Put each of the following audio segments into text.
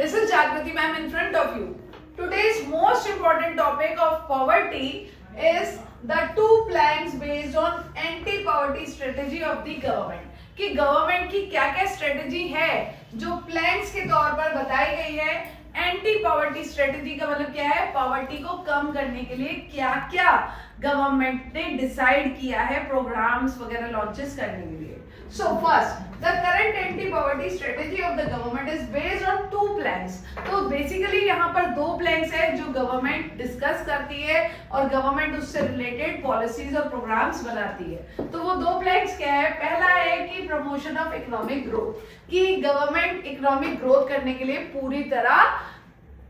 This is Jagrati ma'am in front of you. Today's most important topic of poverty is the two planks based on anti-poverty strategy of the government. कि government की क्या क्या strategy है जो planks के तौर पर बताई गई है. एंटी पॉवर्टी स्ट्रेटेजी का मतलब क्या है? पॉवर्टी को कम करने के लिए क्या क्या गवर्नमेंट ने डिसाइड किया है प्रोग्राम्स वगैरह लॉन्चेस करने के लिए. So first, the current anti poverty strategy of the government is based on two planks. तो बेसिकली यहाँ पर दो प्लैंक्स है जो गवर्नमेंट डिस्कस करती है और गवर्नमेंट उससे रिलेटेड पॉलिसीज और प्रोग्राम्स बनाती है. तो वो दो प्लैंक्स क्या है? पहला है कि प्रमोशन ऑफ इकोनॉमिक ग्रोथ, कि गवर्नमेंट इकोनॉमिक ग्रोथ करने के लिए पूरी तरह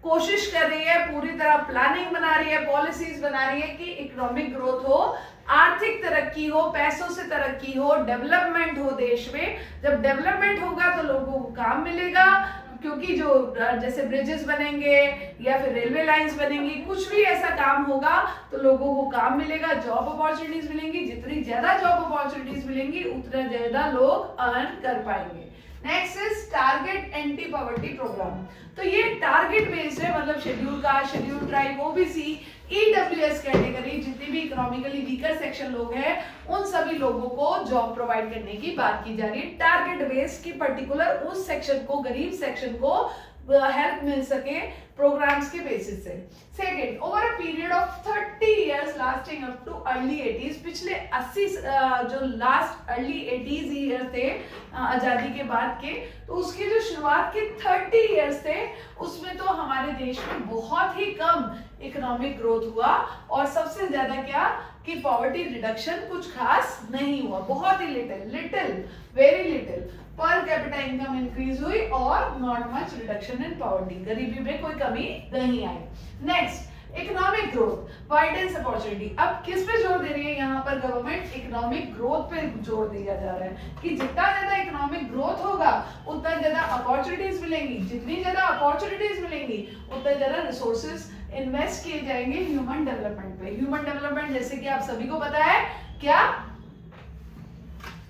कोशिश कर रही है, पूरी तरह प्लानिंग बना रही है, पॉलिसीज बना रही है कि इकोनॉमिक ग्रोथ हो, आर्थिक तरक्की हो, पैसों से तरक्की हो, डेवलपमेंट हो देश में. जब डेवलपमेंट होगा तो लोगों को काम मिलेगा, क्योंकि जो जैसे ब्रिजेस बनेंगे या फिर रेलवे लाइंस बनेंगी, कुछ भी ऐसा काम होगा तो लोगों को काम मिलेगा, जॉब अपॉर्चुनिटीज मिलेंगी. जितनी ज्यादा जॉब अपॉर्चुनिटीज मिलेंगी उतना ज्यादा लोग अर्न कर पाएंगे. Next is target anti poverty program. तो ये टारगेट बेस्ड है, मतलब schedule caste, schedule tribe, OBC, EWS category, जितने भी इकोनॉमिकली वीकर सेक्शन लोग हैं उन सभी लोगों को जॉब प्रोवाइड करने की बात की जा रही है. टारगेट बेस्ड की पर्टिकुलर उस सेक्शन को, गरीब सेक्शन को हेल्प मिल सके प्रोग्राम्स के बेसिस से. Second, over a period of 30 years lasting up too early 80s, पिछले 80 जो लास्ट अर्ली 80s ईयर थे आजादी के बाद के, तो उसकी जो शुरुआत के 30 इयर्स थे उसमें तो हमारे देश में बहुत ही कम इकोनॉमिक ग्रोथ हुआ और सबसे ज्यादा क्या कि पॉवर्टी रिडक्शन कुछ खास नहीं हुआ. बहुत ही little very little per capita income increase हुई और not much reduction in poverty. गरीबी में कोई कमी नहीं आई. Next, economic growth, widens opportunity. अब किस पे जोर दे रही है यहाँ पर गवर्नमेंट? इकोनॉमिक ग्रोथ पे जोर दिया जा रहा है कि जितना ज्यादा इकोनॉमिक ग्रोथ होगा उतना ज्यादा अपॉर्चुनिटीज मिलेंगी, जितनी ज्यादा अपॉर्चुनिटीज मिलेंगी उतना ज्यादा रिसोर्सेज इन्वेस्ट किए जाएंगे ह्यूमन डेवलपमेंट पे. ह्यूमन डेवलपमेंट जैसे कि आप सभी को पता है क्या?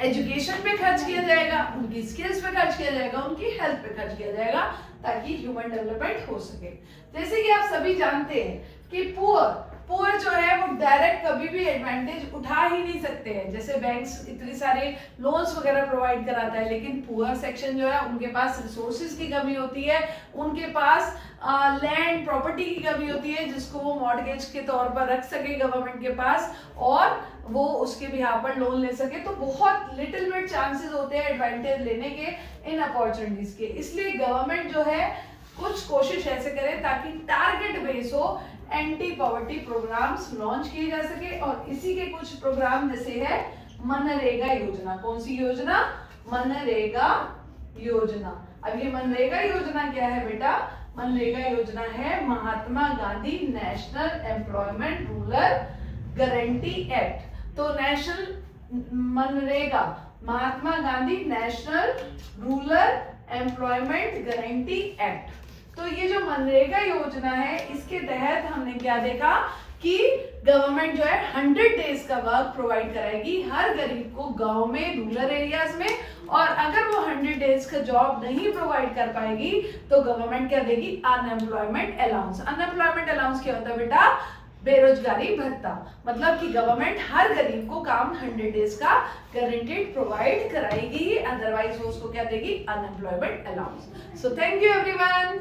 एजुकेशन पे खर्च किया जाएगा, उनकी स्किल्स पे खर्च किया जाएगा, उनकी हेल्थ पे खर्च किया जाएगा ताकि ह्यूमन डेवलपमेंट हो सके. जैसे कि आप सभी जानते हैं कि पुअर जो है वो डायरेक्ट कभी भी एडवांटेज उठा ही नहीं सकते हैं. जैसे बैंक्स इतने सारे लोन्स वगैरह प्रोवाइड कराता है, लेकिन पुअर सेक्शन जो है उनके पास रिसोर्सेज की कमी होती है, उनके पास लैंड प्रॉपर्टी की कमी होती है जिसको वो मॉर्गेज के तौर पर रख सके गवर्नमेंट के पास और वो उसके बिहाफ पर लोन ले सके. तो बहुत लिटिल बिट चांसेस होते हैं एडवांटेज लेने के इन अपॉर्चुनिटीज के. इसलिए गवर्नमेंट जो है कुछ कोशिश ऐसे करे ताकि टारगेट बेस हो, एंटी पॉवर्टी प्रोग्राम्स लॉन्च किए जा सके. और इसी के कुछ प्रोग्राम जैसे है मनरेगा योजना. कौन सी योजना? मनरेगा योजना. अब ये मनरेगा योजना क्या है बेटा? मनरेगा योजना है Mahatma Gandhi national employment rural guarantee act. तो national MNREGA, Mahatma Gandhi national rural employment guarantee act. तो ये जो मनरेगा योजना है इसके तहत हमने क्या देखा कि गवर्नमेंट जो है 100 डेज का वर्क प्रोवाइड कराएगी हर गरीब को गांव में, रूरल एरियाज में. और अगर वो 100 डेज का जॉब नहीं प्रोवाइड कर पाएगी तो गवर्नमेंट क्या देगी? Unemployment allowance. अनएम्प्लॉयमेंट अलाउंस क्या होता है बेटा? बेरोजगारी भत्ता. मतलब कि गवर्नमेंट हर गरीब को काम 100 डेज का गारंटीड प्रोवाइड कराएगी, अदरवाइज वो उसको क्या देगी? Unemployment allowance. So thank you everyone.